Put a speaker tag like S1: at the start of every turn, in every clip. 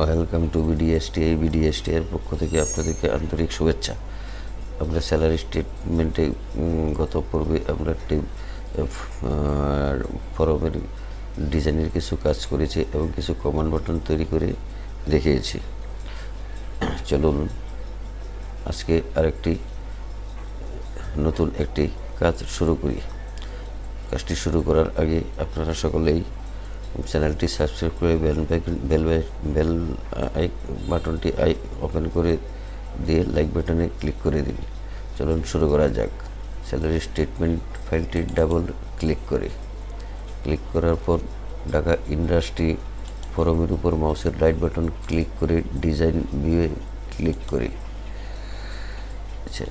S1: Welcome to বিডিএসটি। এই বিডিএসটি এর পক্ষ থেকে আপনাদেরকে আন্তরিক শুভেচ্ছা। আমরা স্যালারি স্টেটমেন্টে গত পর্বে আমরা একটি ফরমের ডিজাইনের কিছু কাজ করেছি এবং কিছু কমান্ড বাটন তৈরি করে দেখিয়েছি। চলুন আজকে আরেকটি নতুন একটি কাজ শুরু করি। কাজটি শুরু করার আগে আপনারা সকলেই চ্যানেলটি সাবস্ক্রাইব করে বেল বাটনটি ওপেন করে দিয়ে লাইক বাটনে ক্লিক করে দিন। চলুন শুরু করা যাক। স্যালারি স্টেটমেন্ট ফাইলটি ডাবল ক্লিক করার পর ঢাকা ইন্ডাস্ট্রি ফরমের উপর মাউসের রাইট বাটন ক্লিক করে ডিজাইন ভিউয়ে ক্লিক করি। আচ্ছা,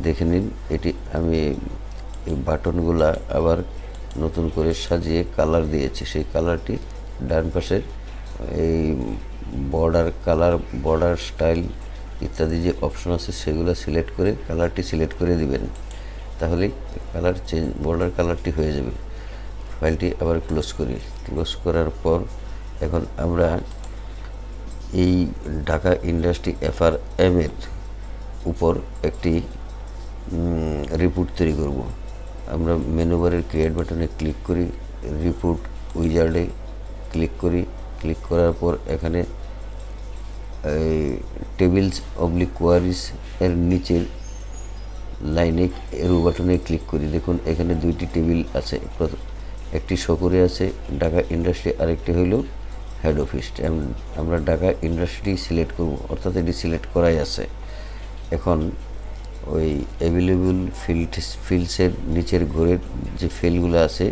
S1: দেখে নিন, এটি আমি এই বাটনগুলা আবার নতুন করে সাজিয়ে কালার দিয়েছি। সেই কালারটি ডান পাশের এই বর্ডার স্টাইল ইত্যাদি যে অপশন আছে সেগুলো সিলেক্ট করে কালারটি সিলেক্ট করে দিবেন, তাহলেই বর্ডার কালারটি হয়ে যাবে। ফাইলটি আবার ক্লোজ করার পর এখন আমরা এই ঢাকা ইন্ডাস্ট্রি FRM এর উপর একটি রিপোর্ট তৈরি করব। আমরা মেনু বারের ক্রিয়েট বাটনে ক্লিক করি, রিপোর্ট উইজার্ডে ক্লিক করার পর এখানে টেবিলস অবলিক কোয়ারিজ এর নিচের লাইনে এরো বাটনে ক্লিক করি। দেখুন এখানে দুইটি টেবিল আছে, একটি শকুরে আছে ঢাকা ইন্ডাস্ট্রি, আরেকটি হইল হেড অফিস। আমরা ঢাকা ইন্ডাস্ট্রি সিলেক্ট করব, অর্থাৎ এটি সিলেক্ট করাই আছে। এখন ওই অ্যাভেলেবল ফিল্ডসের নিচের ঘরের যে ফিল্ডগুলো আছে,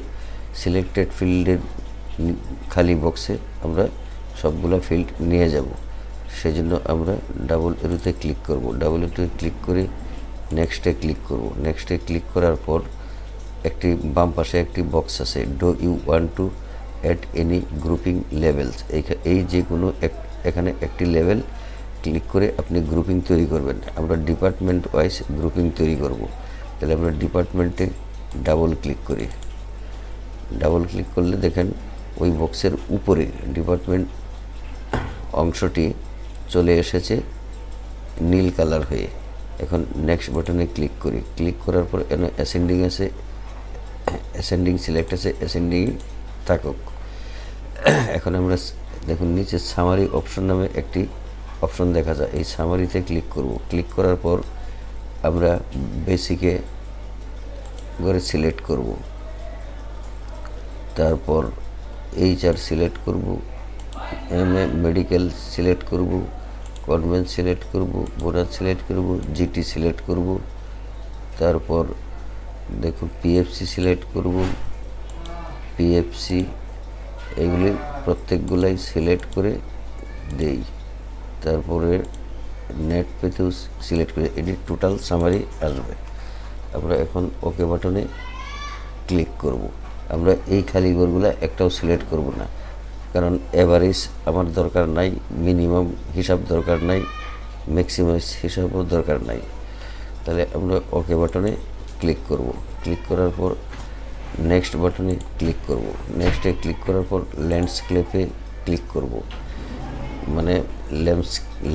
S1: সিলেক্টেড ফিল্ডের খালি বক্সে আমরা সবগুলো ফিল্ড নিয়ে যাব। সেজন্য আমরা ডাবল এরোতে ক্লিক করব। ডাবল এরোতে ক্লিক করে নেক্সটে ক্লিক করার পর একটি বাম পাশে একটি বক্স আছে, do you want to add any grouping levels. এই যে কোনো এখানে একটি লেভেল ক্লিক করে আপনি গ্রুপিং তৈরি করবেন। আমরা ডিপার্টমেন্ট ওয়াইজ গ্রুপিং তৈরি করব। তাহলে আমরা ডিপার্টমেন্টে ডাবল ক্লিক করলে দেখেন ওই বক্সের উপরে ডিপার্টমেন্ট অংশটি চলে এসেছে নীল কালার হয়ে। এখন নেক্সট বাটনে ক্লিক করার পর এখানে অ্যাসেন্ডিং সিলেক্ট আছে, অ্যাসেন্ডিং থাকুক। এখন আমরা দেখুন নিচে সামারি অপশন নামে একটি অপশন দেখা যায়, এই সামারিতে ক্লিক করার পর আমরা বেসিকে করে সিলেক্ট করব, তারপর HR সিলেক্ট করব, MA মেডিকেল সিলেক্ট করব, কনভেন্ট সিলেক্ট করব, বোনাস সিলেক্ট করব, GT সিলেক্ট করব, তারপর দেখুন PFC সিলেক্ট করব, PFC এগুলি প্রত্যেকগুলাই সিলেক্ট করে দেই। তারপরে নেট পেতেও সিলেক্ট করে এটি টোটাল সামারি আসবে। আমরা এখন ওকে বাটনে ক্লিক করব। আমরা এই খালি ঘরগুলো একটাও সিলেক্ট করব না, কারণ এভারেজ আমার দরকার নাই, মিনিমাম হিসাব দরকার নাই, ম্যাক্সিমাম হিসাবও দরকার নাই। তাহলে আমরা ওকে বাটনে ক্লিক করার পর নেক্সট বাটনে নেক্সটে ক্লিক করার পর ল্যান্ডস্কেপে ক্লিক করব। মানে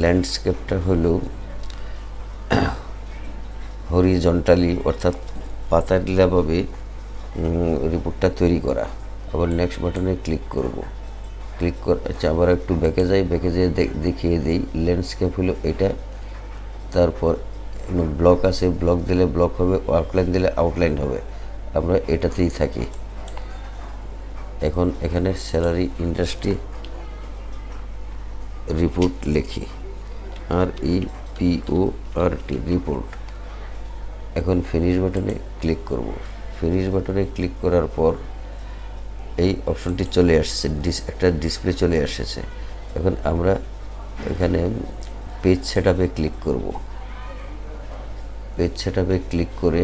S1: ল্যান্ডস্কেপটা হলো হরিজন্টালি অর্থাৎ পাতাটিলাভাবে রিপোর্টটা তৈরি করা। আবার নেক্সট বাটনে আচ্ছা আবার একটু ব্যাকে যেয়ে দেখিয়ে দিই। ল্যান্ডস্কেপ হলো এটা, তারপর ব্লক আছে, ব্লক দিলে ব্লক হবে, আউটলাইন দিলে আউটলাইন হবে। আমরা এটাতেই থাকি। এখন এখানে স্যালারি ইন্ডাস্ট্রি রিপোর্ট লিখি, REPORT রিপোর্ট। এখন ফিনিশ বাটনে ক্লিক করার পর এই অপশনটি চলে আসছে, একটা ডিসপ্লে চলে এসেছে। এখন আমরা এখানে পেজ সেটআপে ক্লিক করে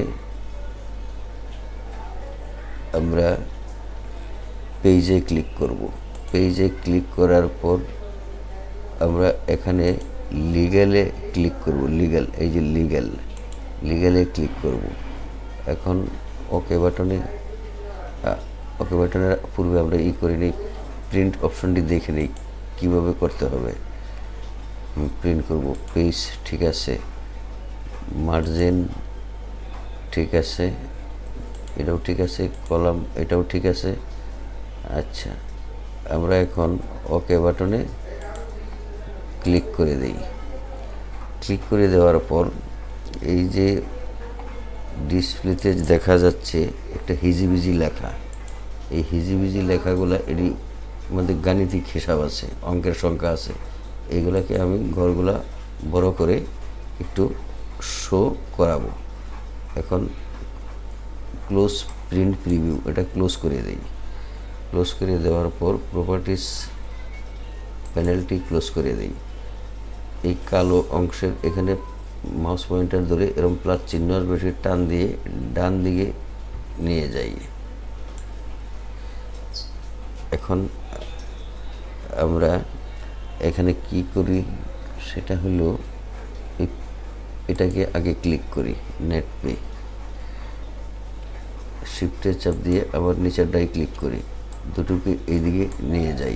S1: আমরা পেজে ক্লিক করার পর আমরা এখানে লিগ্যালে ক্লিক করব। এই যে লিগ্যালে ক্লিক করব। এখন ওকে বাটনের পূর্বে আমরা করে নিই, প্রিন্ট অপশনটি দেখে নিই কীভাবে করতে হবে। প্রিন্ট করব। পেজ ঠিক আছে, মার্জিন ঠিক আছে, এটাও ঠিক আছে, কলাম এটাও ঠিক আছে। আচ্ছা, আমরা এখন ওকে বাটনে ক্লিক করে দিই। ক্লিক করে দেওয়ার পর এই যে ডিসপ্লেতে দেখা যাচ্ছে একটা হিজিবিজি লেখা, এই হিজিবিজি লেখাগুলো এরই মধ্যে গাণিতিক হিসাব আছে, অঙ্কের সংখ্যা আছে। এইগুলাকে আমি ঘরগুলা বড় করে একটু শো করাবো। এখন ক্লোজ প্রিন্ট প্রিভিউ, এটা ক্লোজ করে দিই। ক্লোজ করে দেওয়ার পর প্রপার্টিস প্যানেলটি ক্লোজ করে দিই। এই কালো অংশের এখানে মাউস পয়েন্টার ধরে এরকম প্লাস চিহ্ন আসবে, টান দিয়ে ডান দিকে নিয়ে যাই। এখন আমরা এখানে কি করি সেটা হলো এটাকে আগে ক্লিক করি, নেট পে, শিফটের চাপ দিয়ে আবার নিচেরটাই ক্লিক করি, দুটোকে এইদিকে নিয়ে যাই,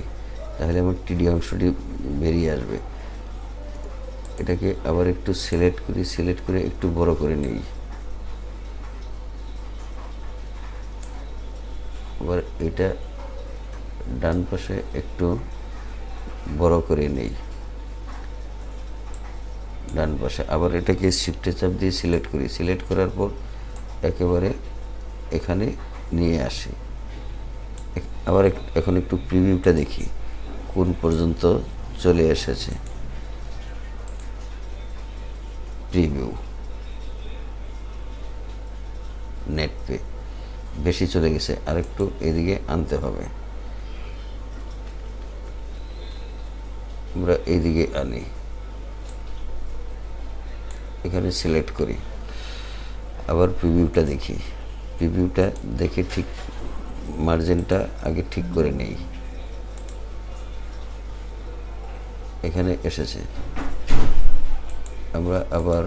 S1: তাহলে আমার টিডি অংশটি বেরিয়ে আসবে। এটাকে আবার একটু সিলেক্ট করি, সিলেক্ট করে একটু বড় করে নিই। আবার এটা ডান পাশে একটু বড় করে নেই, ডান পাশে। আবার এটাকে শিফটের চাপ দিয়ে সিলেক্ট করি, সিলেক্ট করার পর একেবারে এখানে নিয়ে আসি। আবার এখন একটু প্রিভিউটা দেখি কোন পর্যন্ত চলে এসেছে। প্রিভিউ, নেট পে বেশি চলে গেছে, আরেকটু এদিকে আনতে হবে। আমরা এইদিকে আনি, এখানে সিলেক্ট করি, আবার প্রিভিউটা দেখি। প্রিভিউটা দেখে ঠিক মার্জিনটা আগে ঠিক করে নেই। এখানে এসেছে, আমরা আবার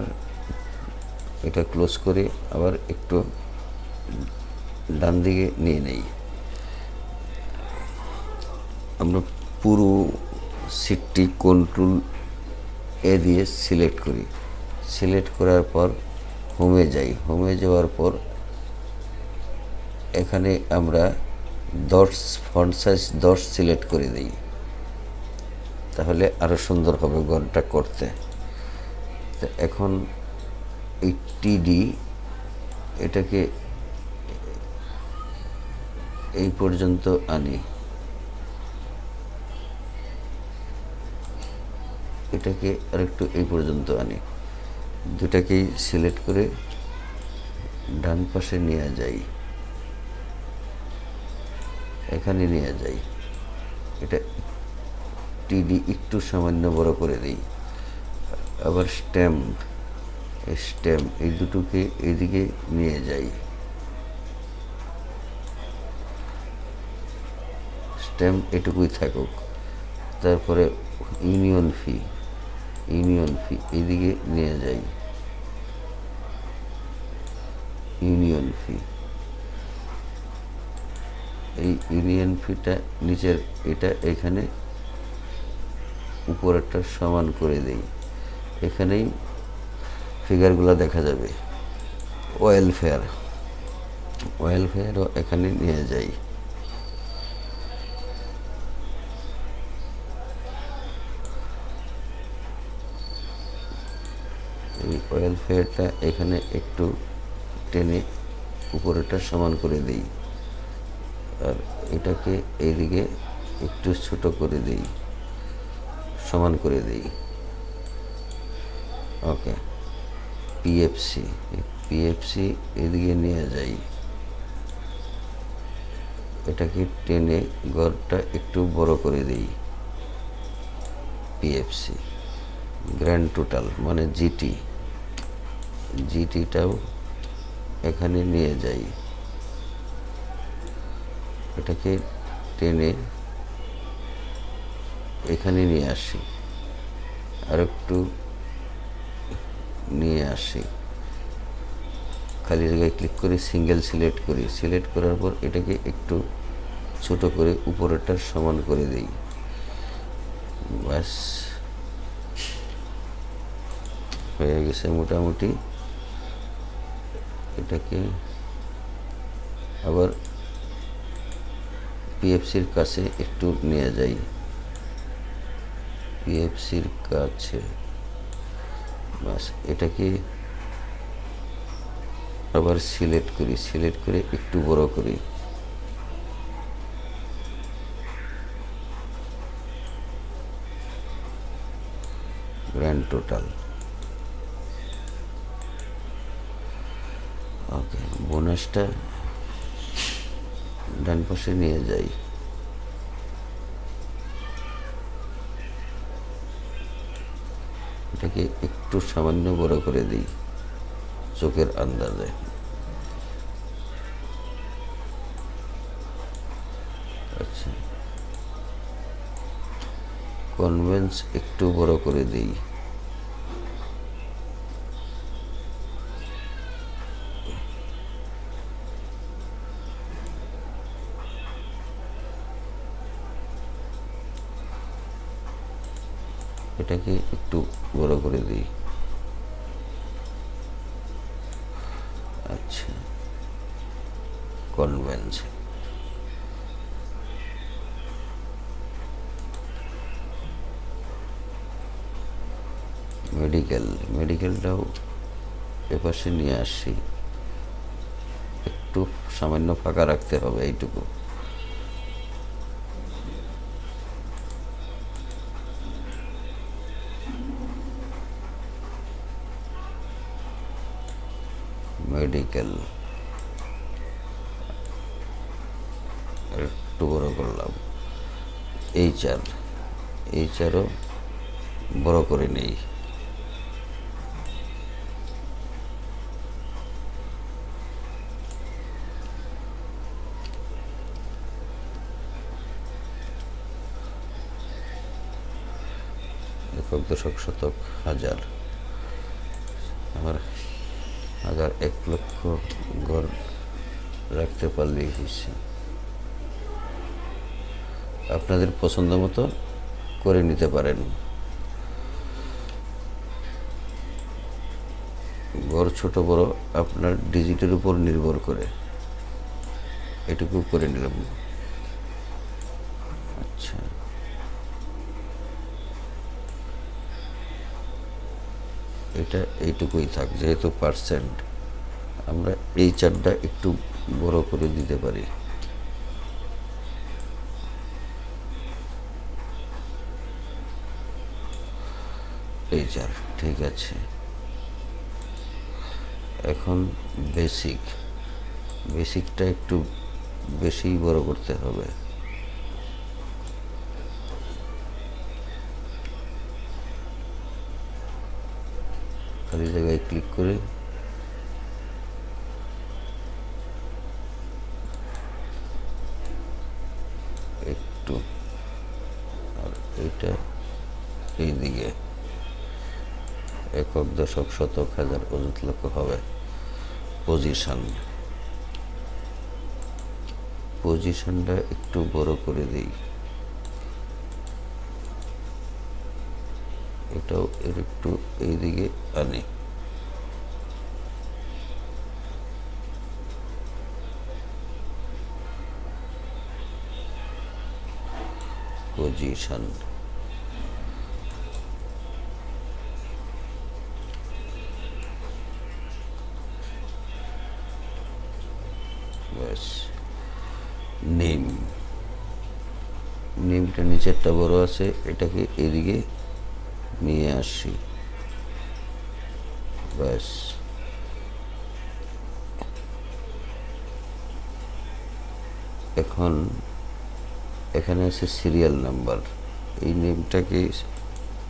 S1: এটা ক্লোজ করে আবার একটু ডান দিকে নিয়ে নেই। আমরা পুরো সিটটি কন্ট্রোল এ দিয়ে সিলেক্ট করি, সিলেক্ট করার পর হোমে যাই। হোমে যাওয়ার পর এখানে আমরা 10 ফন্ট সাইজ 10 সিলেক্ট করে দিই, তাহলে আরও সুন্দর হবে ঘরটা করতে। তো এখন এই টিডি এটাকে এই পর্যন্ত আনি, এটাকে আরেকটু এই পর্যন্ত আনি, দুটাকেই সিলেক্ট করে ডান পাশে নিয়ে যাই, এখানে নিয়ে যাই। এটা টিডি একটু সামান্য বড় করে দিই। আবার স্ট্যাম্প, স্ট্যাম্প এই দুটোকে এইদিকে নিয়ে যাই, স্ট্যাম্প এটুকুই থাকুক। তারপরে ইউনিয়ন ফি, ইউনিয়ন ফি এইদিকে নিয়ে যাই, ইউনিয়ন ফি, এই ইউনিয়ন ফিটা নিচের এটা এখানে উপরেরটা সমান করে দেই, এখানেই ফিগারগুলো দেখা যাবে। ওয়েলফেয়ার, ওয়েলফেয়ারও এখানে নিয়ে যাই, এই ওয়েলফেয়ারটা এখানে একটু টেনে উপরেরটা সমান করে দিই, আর এটাকে এইদিকে একটু ছোট করে দিই, সমান করে দিই। ওকে, পিএফসি, পিএফসি এদিকে নিয়ে যাই, এটাকে টেনে ঘরটা একটু বড় করে দিই। পিএফসি, গ্র্যান্ড টোটাল মানে জিটি, জিটিটাও এখানে নিয়ে যাই, এটাকে টেনে এখানে নিয়ে আসি, আর একটু নিয়ে আসি, খালি জায়গায় ক্লিক করে সিঙ্গেল সিলেক্ট করি, সিলেক্ট করার পর এটাকে একটু ছোট করে উপরেরটা সমান করে দিই, ব্যাস হয়ে গেছে মোটামুটি। এটাকে আবার পিএফসির কাছে একটু নিয়ে যাই, পিএফসির কাছে, বাস এটাকে আবার সিলেক্ট করি, সিলেক্ট করে একটু বড় করি, গ্র্যান্ড টোটাল। ওকে, বোনাসটা ডান পাশে নিয়ে যাই, এটাকে একটু সামান্য বড় করে দিই চোখের আন্দাজে। আচ্ছা, কনভেন্স একটু বড় করে দিই, এটাকে একটু বড় করে দিই। আচ্ছা, কনভেন্স, মেডিকেল, মেডিকেলটাও এপাশে নিয়ে আসি, একটু সামান্য ফাঁকা রাখতে হবে এইটুকু। মেডিকেল একটু বড় করলাম। এইচআর, এইচআরও বড় করে নেই। একক, দশক, শতক, হাজার, আমার 1000 1 লক্ষ ঘর রাখতে পারলেই হয়েছে। আপনাদের পছন্দ মতো করে নিতে পারেন, ঘর ছোট বড় আপনার ডিজিটের উপর নির্ভর করে। এটুকু করে নিলাম। আচ্ছা, এটা এইটুকুই থাক, যেহেতু পার্সেন্ট আমরা এই চারটা একটু বড় করে দিতে পারি। এই চার ঠিক আছে। এখন বেসিক, বেসিকটা একটু বেশি বড় করতে হবে। খালি জায়গায় ক্লিক করে একটু, আর এটা এইদিকে একক, দশক, শতক, হাজার, অযুত, লক্ষ হবে। পজিশন, পজিশনটা একটু বড় করে দিই, এটাও এর একটু এইদিকে আনি। পজিশন, ব্যাস। নেম, নেমটা নিচেরটা বড় আছে, এটাকে এদিকে নিয়ে আসি, ব্যাস। এখন এখানে আছে সিরিয়াল নাম্বার, এই নেমটাকে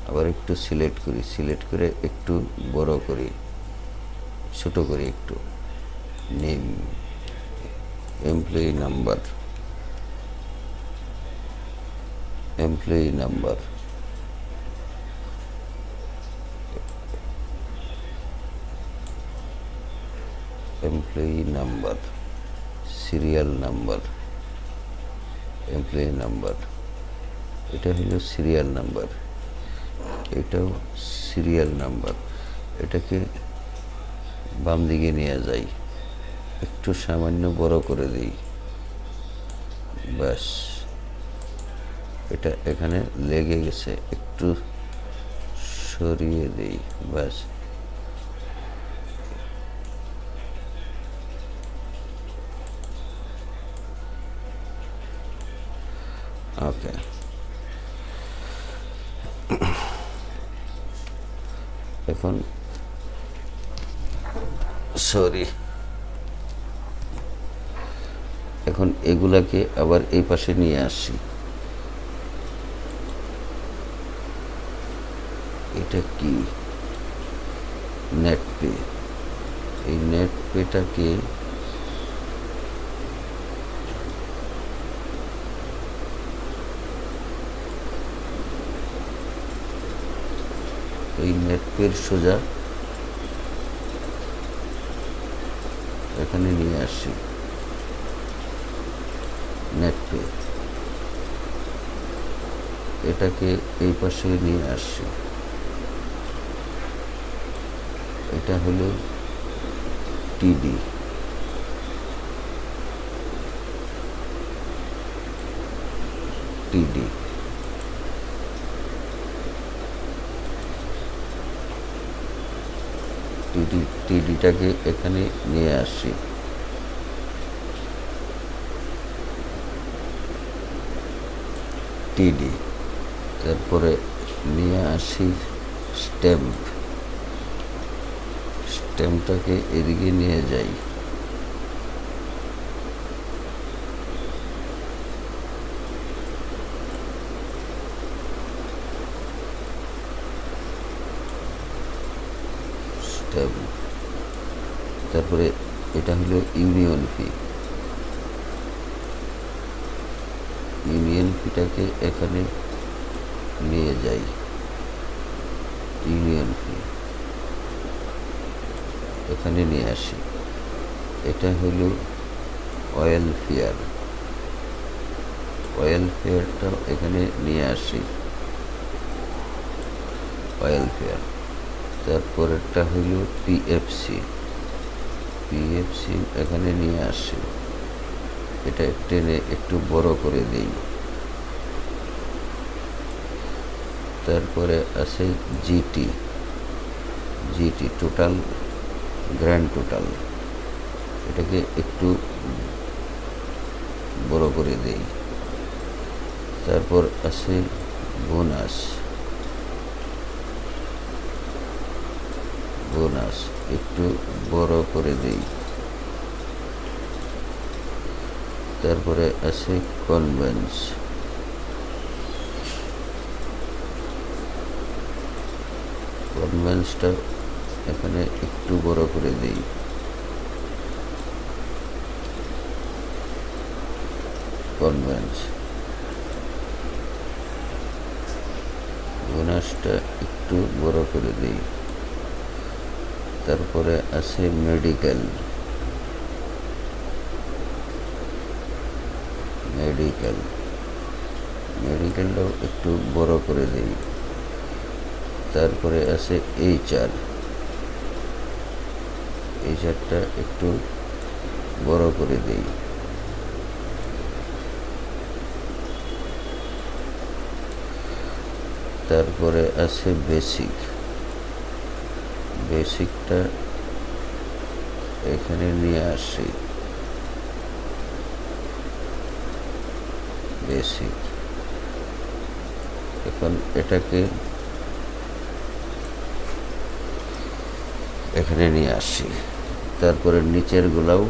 S1: আবার একটু সিলেক্ট করি, সিলেক্ট করে একটু বড় করি, ছোট করি একটু। Name, employee number, employee number, employee number, serial number, employee number, এটা হলো সিরিয়াল নাম্বার, এটাও সিরিয়াল নাম্বার। এটাকে বাম দিকে নিয়ে যাই, একটু সামান্য বড় করে দিই, ব্যাস। এটা এখানে লেগে গেছে, একটু সরিয়ে দিই, ব্যাস। ওকে, এখন সরি, এখন এগুলাকে আবার এই পাশে নিয়ে আসি। এটা কি? Net pay. এই নেট পেটাকে এই নেট পের সোজা এখানে নিয়ে আসি। নেট পে এটাকে এই পাশে নিয়ে আসি। এটা হলো টিডি। টিডি টিডিটাকে এখানে নিয়ে আসি। টিডি, তারপরে নিয়ে আসি স্ট্যাম্প। স্ট্যাম্পটাকে এদিকে নিয়ে যাই। স্ট্যাম্প, তারপরে এটা হলো ইউনিয়ন ফি। ইউনিয়ন ফিটাকে এখানে নিয়ে যাই। ইউনিয়ন ফি এখানে নিয়ে আসি। এটা হলো অয়েল ফেয়ার। অয়েল ফেয়ারটা এখানে নিয়ে আসি। অয়েল ফেয়ার, তারপরেরটা হলো পিএফসি। পিএফসি এখানে নিয়ে আসি। এটা টেনে একটু বড় করে দিই। তারপরে আছে GT. GT total grand total, এটাকে একটু বড় করে দেই। তারপর আছে বোনাস। বোনাস একটু বড় করে দেই। তারপরে আছে কনভেন্স। কনভেন্সটা এখানে একটু বড় করে দেই। কনভেন্স, বোনাসটা একটু বড় করে দেই। তারপরে আছে মেডিকেল। মেডিকেল, মেডিকেলটাও একটু বড় করে দেই। তারপরে আছে এইচআর। এইচআরটা একটু বড় করে দেই। তারপরে আছে বেসিক। বেসিকটা এখানে নিয়ে আসি। বেসিক, এখন এটাকে এখানে নিয়ে আসি। তারপরে নিচের গুলাও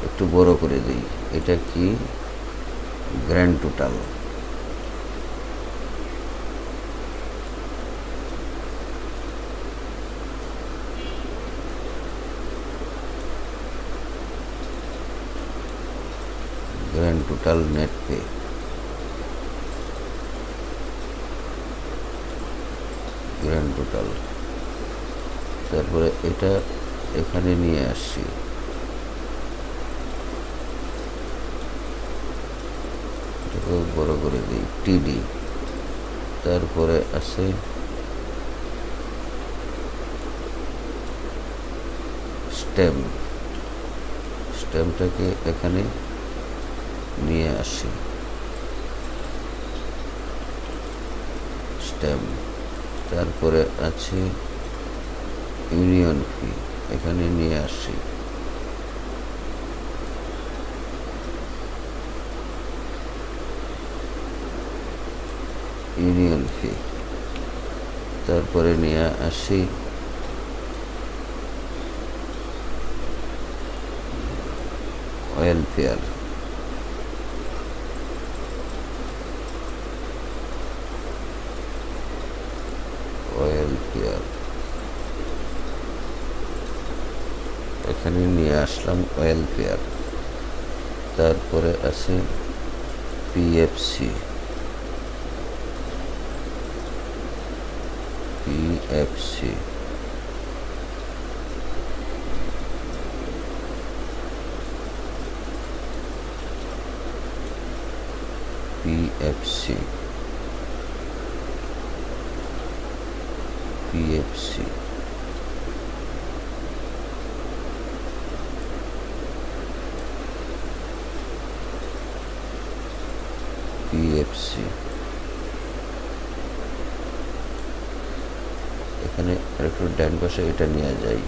S1: একটু বড় করে দিই। এটা কি? Grand total. Grand total net pay. Grand total, তারপরে এটা এখানে নিয়ে আসি। এটাকেও বড় করে দিই। টিডি, তারপরে আছে স্টেমটাকে এখানে নিয়ে আসি, স্টেম। তারপরে আছে ইউনিয়ন ফি, এখানে নিয়ে আসি, ইউনিয়ন ফি। তারপরে নিয়ে আসি ওয়েলফেয়ার, এখানে নিয়ে আসলাম ওয়েলফেয়ার। তারপরে আছে পিএফসি, পিএফসি। এখানে আরেকটু ডান পাশে এটা নিয়ে যাই,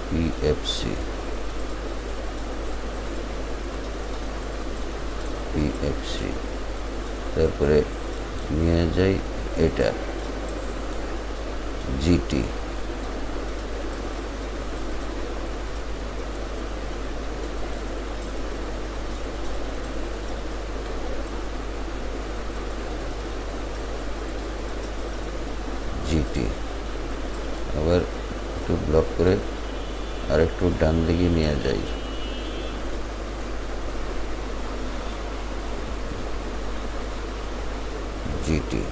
S1: পিএফসি। তারপরে নিয়ে যাই এটা জিটি, আবার একটু ব্লক করে আর একটু ডান দিকে নিয়ে যাই, জিটি।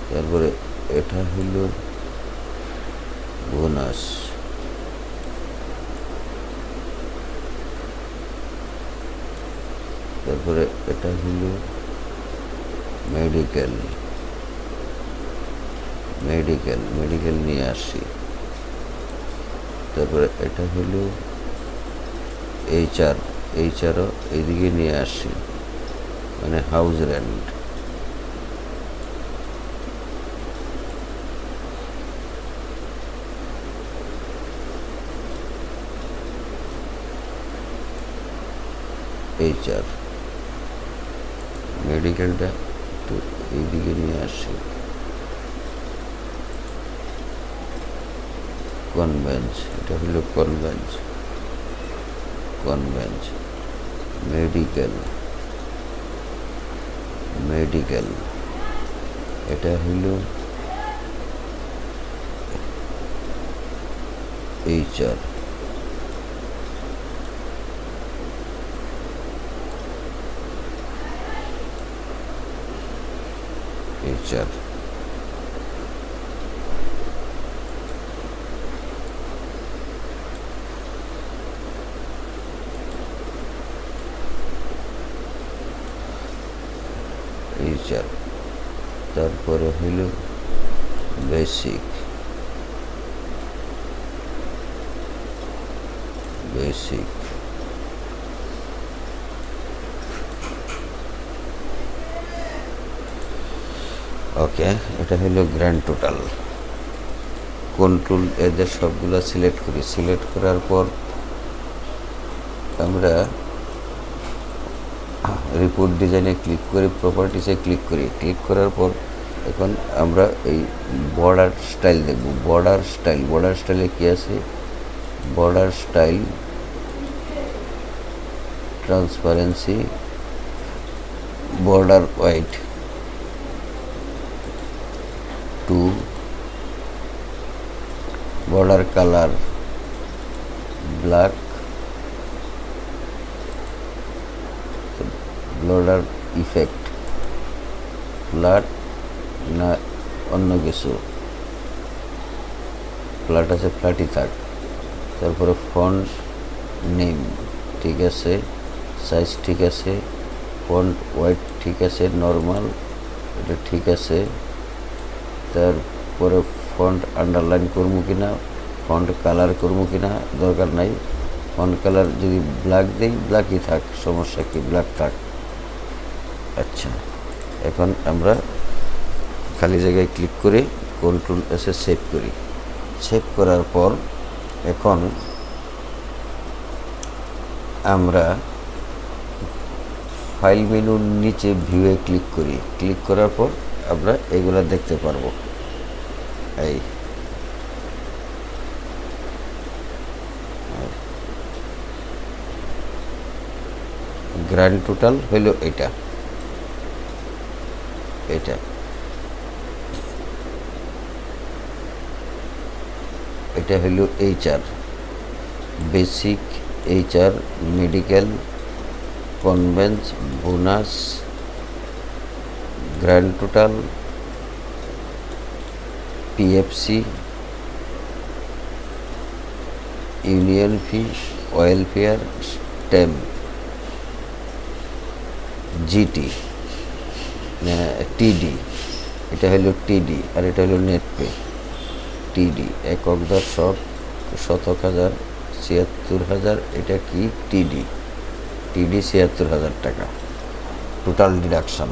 S1: তারপরে এটা হলো বোনাস, তারপরে এটা হলো মেডিকেল নিয়ে আসি। তারপরে এটা হলো এইচআরও এইদিকে নিয়ে আসি, মানে হাউস রেন্ট। এইচআর, মেডিকেলটা একটু এইদিকে নিয়ে আসি, কনভেন্স, এটা হলো কনভেন্স। মেডিকেল, এটা হলো এইচআর। তারপরে হইল বেসিক, ওকে। এটা হলো গ্র্যান্ড টোটাল। কন্ট্রোল এদের সবগুলো সিলেক্ট করি, সিলেক্ট করার পর আমরা রিপোর্ট ডিজাইনে ক্লিক করে প্রপার্টিসে ক্লিক করি। ক্লিক করার পর এখন আমরা এই বর্ডার স্টাইল দেখব। বর্ডার স্টাইলে কি আছে? Border style, transparency, border white 2, border colour black, border effect flat না অন্য কিছু, ফ্ল্যাট আছে, ফ্ল্যাটই থাক। তারপরে ফন্ট নেম ঠিক আছে, সাইজ ঠিক আছে, ফন্ট হোয়াইট ঠিক আছে, নর্মাল এটা ঠিক আছে। তারপরে ফন্ট আন্ডারলাইন করবো কিনা, ফন্ট কালার করবো কিনা দরকার নাই, ফন্ট কালার যদি ব্ল্যাক দিই ব্ল্যাকই থাক, সমস্যা কি, ব্ল্যাক থাক। আচ্ছা, এখন আমরা খালি জায়গায় ক্লিক করে কন্ট্রোল এসে সেভ করি। সেভ করার পর এখন আমরা ফাইল মেনুর নিচে ভিউয়ে ক্লিক করি। ক্লিক করার পর আমরা এগুলা দেখতে পারবো। এই গ্র্যান্ড টোটাল হইল এটা এটা এটা হইল HR, basic, HR, medical, conveyance, bonus, grand total, PFC, union fee, welfare, stamp, GT, TD, এটা হলো TD, আর এটা হলো নেট পে। TD একক দর্শক, শতক হাজার, ৭৬,০০০, এটা কি TD ৭৬,০০০ টাকা টোটাল ডিডাকশান।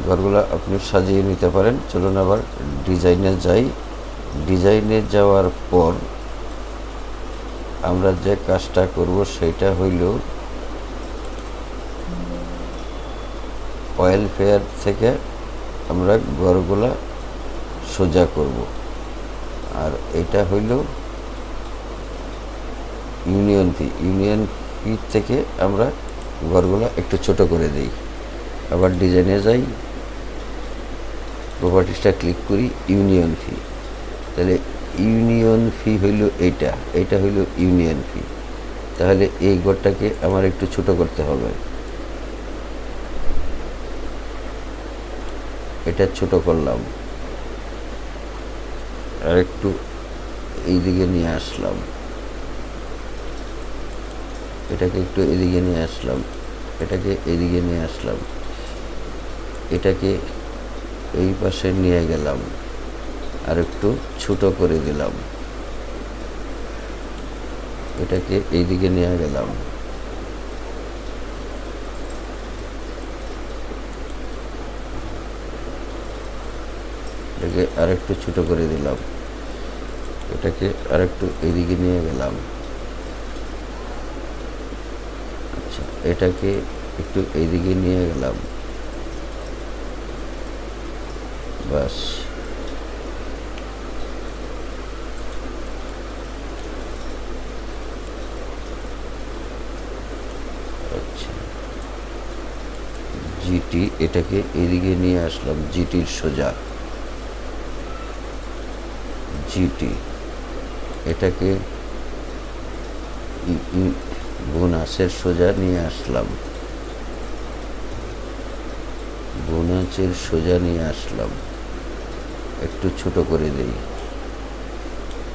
S1: ঘরগুলো আপনি সাজিয়ে নিতে পারেন। চলুন আবার ডিজাইনে যাই। ডিজাইনে যাওয়ার পর আমরা যে কাজটা করব সেটা হইল ওয়েলফেয়ার থেকে আমরা ঘরগুলা সোজা করব, আর এটা হইল ইউনিয়ন ফি। ইউনিয়ন ফি থেকে আমরা ঘরগুলা একটু ছোট করে দিই। আবার ডিজাইনে যাই, প্রপার্টিসটা ক্লিক করি, ইউনিয়ন ফি। তাহলে ইউনিয়ন ফি হইল এইটা, এটা হইল ইউনিয়ন ফি। তাহলে এই ঘরটাকে আমার একটু ছোট করতে হবে। এটা ছোট করলাম, আর একটু এইদিকে নিয়ে আসলাম, এটাকে একটু এদিকে নিয়ে আসলাম, এটাকে এদিকে নিয়ে আসলাম, এটাকে এই পাশে নিয়ে গেলাম, আর একটু ছোট করে দিলাম, এটাকে এইদিকে নিয়ে গেলাম, এটাকে আর একটু ছোট করে দিলাম, এটাকে আর একটু এদিকে নিয়ে গেলাম। আচ্ছা, এটাকে একটু এইদিকে নিয়ে গেলাম, বাস। আচ্ছা, GT এটাকে এদিকে নিয়ে আসলাম, GTর সোজা, GT এটাকে বোনাসের সোজা নিয়ে আসলাম, বোনাসের সোজা নিয়ে আসলাম, একটু ছোট করে দেই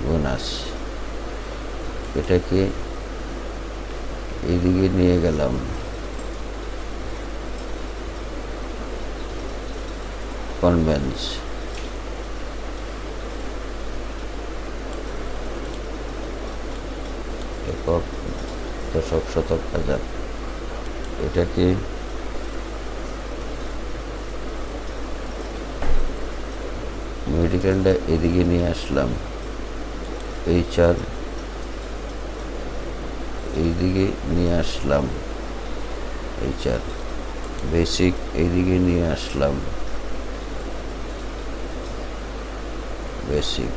S1: বোনাস। এটাকে এইদিকে নিয়ে গেলাম, কনভেন্স, একক দশক, শতক, হাজার। এটাকে মেডিকেলটা এদিকে নিয়ে আসলাম, HR এইদিকে নিয়ে আসলাম, HR বেসিক এইদিকে নিয়ে আসলাম, বেসিক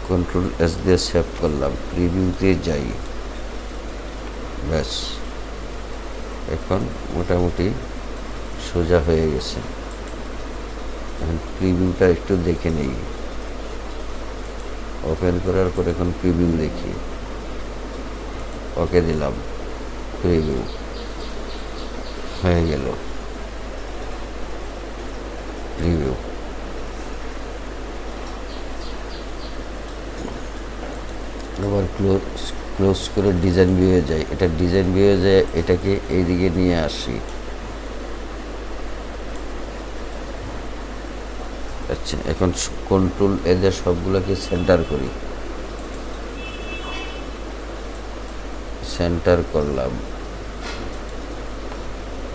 S1: কন্ট্রোল S দিয়ে সেভ করলাম, প্রিভিউতে যাই, ব্যাস। এখন মোটামুটি সোজা হয়ে গেছে। এখন প্রিভিউটা একটু দেখে নেই, ওপেন করার পর এখন প্রিভিউ দেখি, ওকে দিলাম। প্রিভিউ হয়ে গেল, প্রিভিউ। আবার ক্লোজ করে ডিজাইন ভিউয়ে যাই, এটা ডিজাইন ভিউয়ে যায়, এটাকে এইদিকে নিয়ে আসি। আচ্ছা, এখন কন্ট্রোল এদের সবগুলোকে সেন্টার করি, সেন্টার করলাম।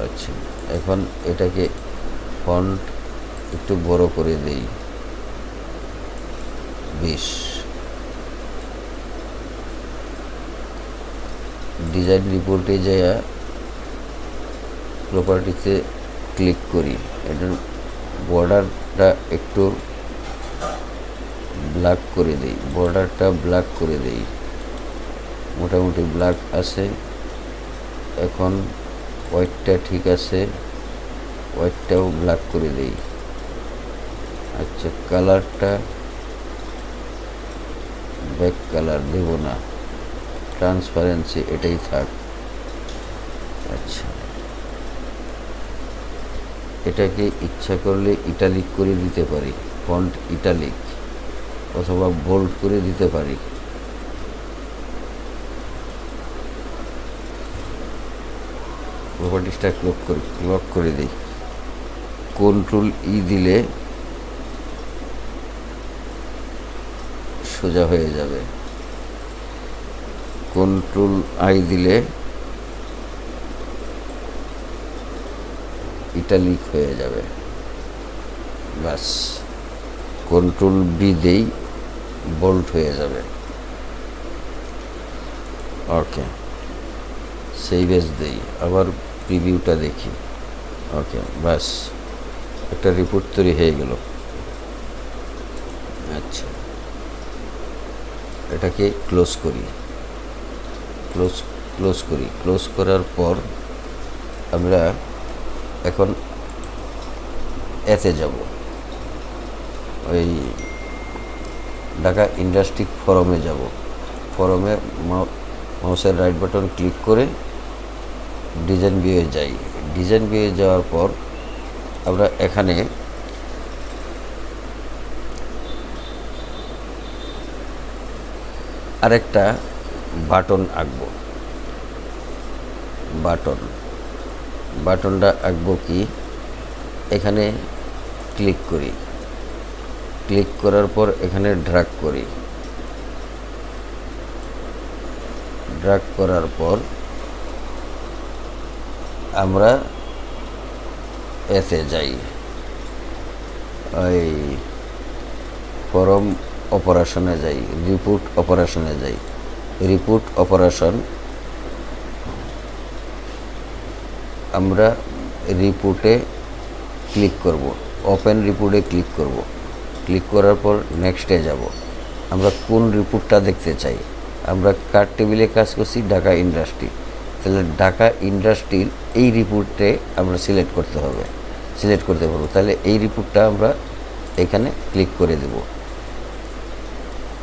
S1: আচ্ছা, এখন এটাকে ফন্ট একটু বড় করে দেই, 20। ডিজাইন রিপোর্টে যাইয়া প্রপার্টিতে ক্লিক করি, এটা বর্ডারটা একটু ব্ল্যাক করে দেই, বর্ডারটা ব্ল্যাক করে দেই, মোটামুটি ব্ল্যাক আছে। এখন হোয়াইটটা ঠিক আছে, হোয়াইটটাও ব্ল্যাক করে দেই। আচ্ছা, কালারটা ব্যাক কালার দেব না, ট্রান্সপারেন্সি এটাই থাক। আচ্ছা, এটাকে ইচ্ছা করলে ইটালিক করে দিতে পারি, ফন্ট ইটালিক, অথবা বোল্ড করে দিতে পারি। প্রপার্টিসটা ক্লক করে দিই, কন্ট্রোল ই দিলে সোজা হয়ে যাবে, কন্ট্রোল আই দিলে ইটালিক হয়ে যাবে। বাস, কন্ট্রোল বি দেই, বোল্ড হয়ে যাবে। ওকে, সেভ এজ দেই, আবার প্রিভিউটা দেখি। ওকে, বাস, একটা রিপোর্ট তৈরি হয়ে গেল। আচ্ছা, এটাকে ক্লোজ করি, ক্লোজ করি। ক্লোজ করার পর আমরা এখন এতে যাব, ওই ঢাকা ইন্ডাস্ট্রি ফরমে যাব। ফরমে মাউসের রাইট বাটন ক্লিক করে ডিজাইন ভিউয়ে যাই। ডিজাইন ভিউয়ে যাওয়ার পর আমরা এখানে আরেকটা বাটন আঁকবো। বাটনটা আঁকবো কি, এখানে ক্লিক করি, ক্লিক করার পর এখানে ড্র্যাগ করি, ড্র্যাগ করার পর আমরা এতে যাই, ওই ফরম অপারেশনে যাই, রিপোর্ট অপারেশনে যাই। রিপোর্ট অপারেশন, আমরা রিপোর্টে ক্লিক করব, ওপেন রিপোর্টে ক্লিক করব। ক্লিক করার পর নেক্সটে যাব। আমরা কোন রিপোর্টটা দেখতে চাই, আমরা কার টেবিলে কাজ করছি, ঢাকা ইন্ডাস্ট্রি, তাহলে ঢাকা ইন্ডাস্ট্রির এই রিপোর্টে আমরা সিলেক্ট করতে পারবো। তাহলে এই রিপোর্টটা আমরা এখানে ক্লিক করে দেব।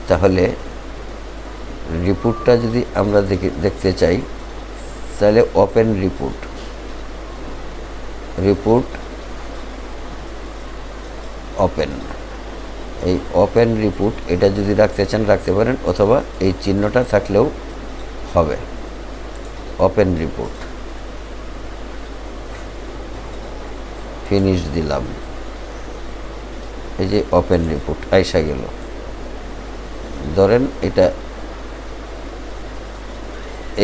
S1: তাহলে রিপোর্টটা যদি আমরা দেখতে চাই, তাহলে ওপেন রিপোর্ট ওপেন, এই ওপেন রিপোর্ট, এটা যদি রাখতে চান রাখতে পারেন, অথবা এই চিহ্নটা থাকলেও হবে। ওপেন রিপোর্ট, ফিনিশ দিলাম। এই যে ওপেন রিপোর্ট আইসা গেল। ধরেন এটা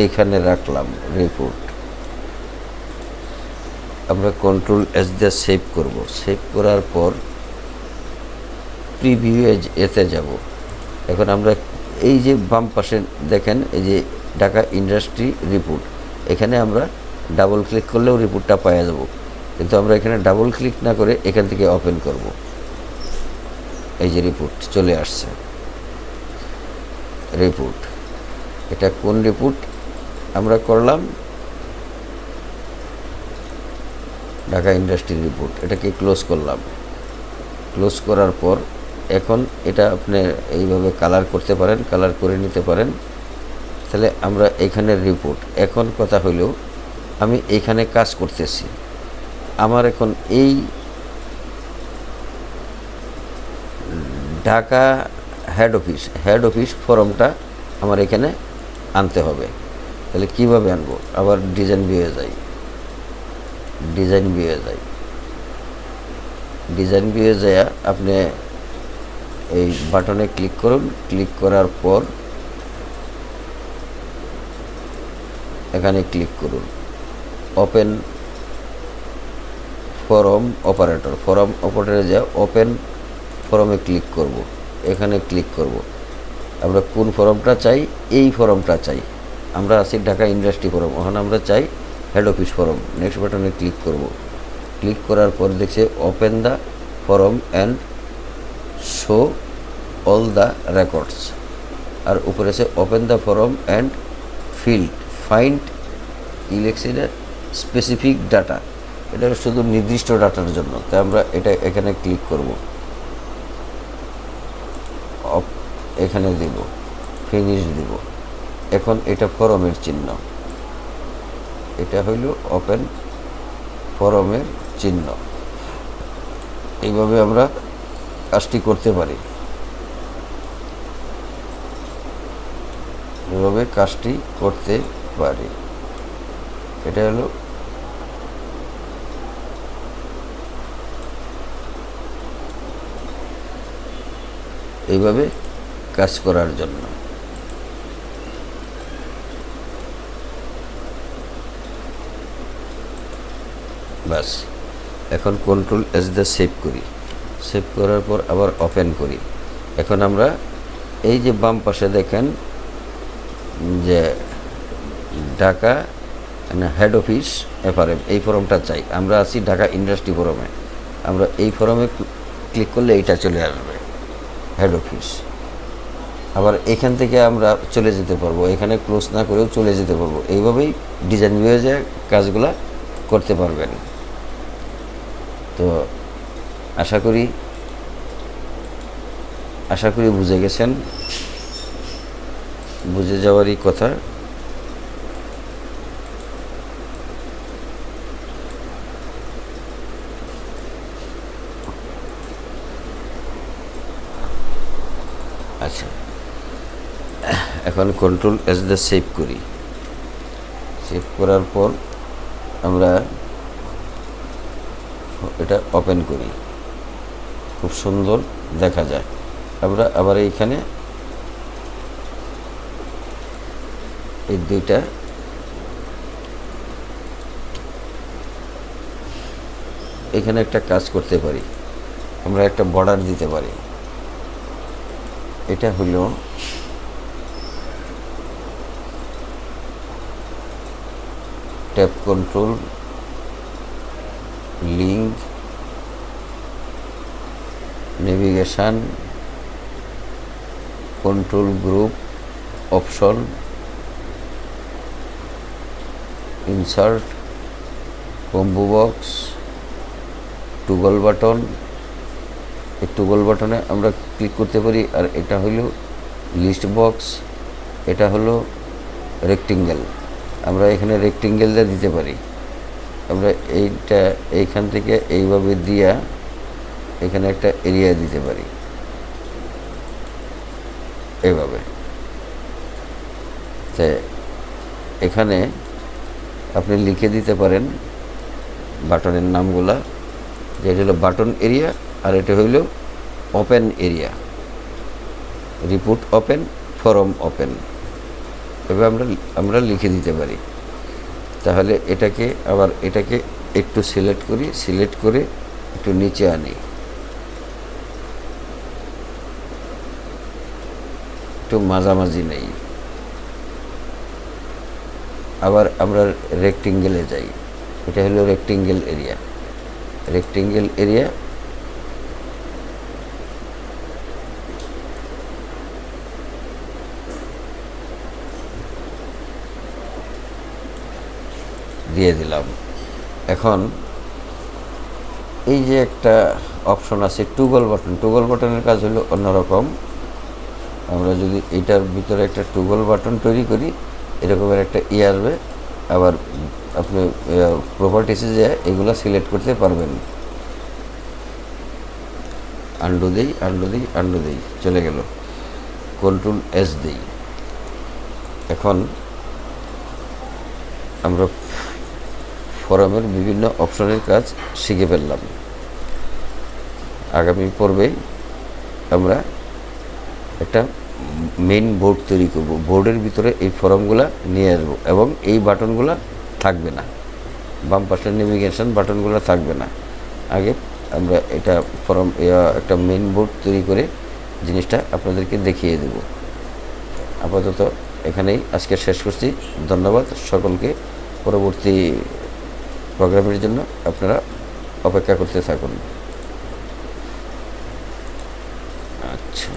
S1: এইখানে রাখলাম রিপোর্ট, আমরা কন্ট্রোল এস দিয়ে সেভ করব। সেভ করার পর প্রিভিউ এতে যাব। এখন আমরা এই যে বাম পাশে দেখেন, এই যে ঢাকা ইন্ডাস্ট্রি রিপোর্ট, এখানে আমরা ডাবল ক্লিক করলেও রিপোর্টটা পাওয়া যাব, কিন্তু আমরা এখানে ডাবল ক্লিক না করে এখান থেকে ওপেন করব। এই যে রিপোর্ট চলে আসছে, রিপোর্ট। এটা কোন রিপোর্ট আমরা করলাম, ঢাকা ইন্ডাস্ট্রি রিপোর্ট। এটাকে ক্লোজ করলাম। ক্লোজ করার পর এখন এটা আপনি এইভাবে কালার করতে পারেন, কালার করে নিতে পারেন, তাহলে আমরা এখানে রিপোর্ট। এখন কথা হলো আমি এখানে কাজ করতেছি, আমার এখন এই ঢাকা হেড অফিস ফর্মটা আমার এখানে আনতে হবে। তাহলে কিভাবে আনবো? আবার ডিজাইন ভিউয়ে যাই, ডিজাইন ভিউয়ে যায় আপনি এই বাটনে ক্লিক করুন। ক্লিক করার পর এখানে ক্লিক করুন ওপেন ফরম অপারেটরে যা ওপেন ফরমে ক্লিক করব। এখানে ক্লিক করব, আমরা কোন ফরমটা চাই? এই ফরমটা চাই। আমরা আছি ঢাকা ইন্ডাস্ট্রি ফরম, ওখানে আমরা চাই হেড অফিস ফরম। নেক্সট বাটনে ক্লিক করব। ক্লিক করার পর দেখছে open the form and show all the records, আর উপরে আছে open the form and find ইলেকশনের স্পেসিফিক ডাটা। এটা শুধু নির্দিষ্ট ডাটার জন্য, তাই আমরা এটা এখানে ক্লিক করব, এখানে দিব, ফিনিশ দিব। এখন এটা ফরমের চিহ্ন, এটা হইল ওপেন ফরমের চিহ্ন। এইভাবে আমরা কাজটি করতে পারি, এভাবে কাজটি করতে পারি। এটা হলো এইভাবে কাজ করার জন্য। বাস, এখন কন্ট্রোল এস দা সেভ করি। সেভ করার পর আবার ওপেন করি। এখন আমরা এই যে বাম পাশে দেখেন যে ঢাকা হেড অফিস এফআরএম, এই ফর্মটা চাই। আমরা আছি ঢাকা ইন্ডাস্ট্রি ফরমে, আমরা এই ফর্মে ক্লিক করলে এইটা চলে আসবে হেড অফিস। আবার এখান থেকে আমরা চলে যেতে পারবো, এখানে ক্লোজ না করেও চলে যেতে পারবো। এইভাবেই ডিজাইন ভিউয়ে যে কাজগুলা করতে পারবেন। তো আশা করি বুঝে গেছেন, বুঝে যাওয়ারই কথা। আচ্ছা, এখন কন্ট্রোল এস দা সেভ করি। সেভ করার পর আমরা এটা ওপেন করি, খুব সুন্দর দেখা যায়। আমরা আবার এইখানে এই দুইটা এখানে একটা কাজ করতে পারি, আমরা একটা বর্ডার দিতে পারি। এটা হলো tab control, link, navigation, control group, option, insert, combo box, toggle button. এই টুগল বাটনে আমরা ক্লিক করতে পারি। আর এটা হলো লিস্ট বক্স, এটা হলো রেক্টেঙ্গেল, আমরা এখানে রেক্টেঙ্গেলটা দিতে পারি। আমরা এইটা এইখান থেকে এইভাবে দিয়া এখানে একটা এরিয়া দিতে পারি, এইভাবে। তো এখানে আপনি লিখে দিতে পারেন বাটনের নামগুলা, যে এটা হলো বাটন এরিয়া, আর এটা হইল open area, report open, form open. এভাবে আমরা লিখে দিতে পারি। তাহলে এটাকে একটু সিলেক্ট করে একটু নিচে আনি, একটু মাঝামাঝি নেই। আবার আমরা রেক্টেঙ্গেলে যাই, এটা হলো রেক্টেঙ্গেল এরিয়া। দিয়ে দিলাম। এখন এই যে একটা অপশন আছে টুগল বাটনের কাজ হলো অন্যরকম। আমরা যদি এটার ভিতরে একটা টগল বাটন তৈরি করি, এরকমের একটা আসবে। আবার আপনি প্রপার্টিসে যে এগুলো সিলেক্ট করতে পারবেন। আন্ডু দেই, আন্ডু দেই, চলে গেল। কন্ট্রোল এস দেই। এখন আমরা ফরমের বিভিন্ন অপশনের কাজ শিখে ফেললাম। আগামী পর্বে আমরা একটা মেইন বোর্ড তৈরি করব। বোর্ডের ভিতরে এই ফর্মগুলো নিয়ে আসবো এবং এই বাটনগুলো থাকবে না, বাম পাশের নেভিগেশন বাটনগুলো থাকবে না। আগে আমরা এটা ফর্ম একটা মেইন বোর্ড তৈরি করে জিনিসটা আপনাদেরকে দেখিয়ে দেব। আপাতত এখানেই আজকে শেষ করছি। ধন্যবাদ সকলকে। পরবর্তী প্রোগ্রামের জন্য আপনারা অপেক্ষা করতে থাকুন। আচ্ছা।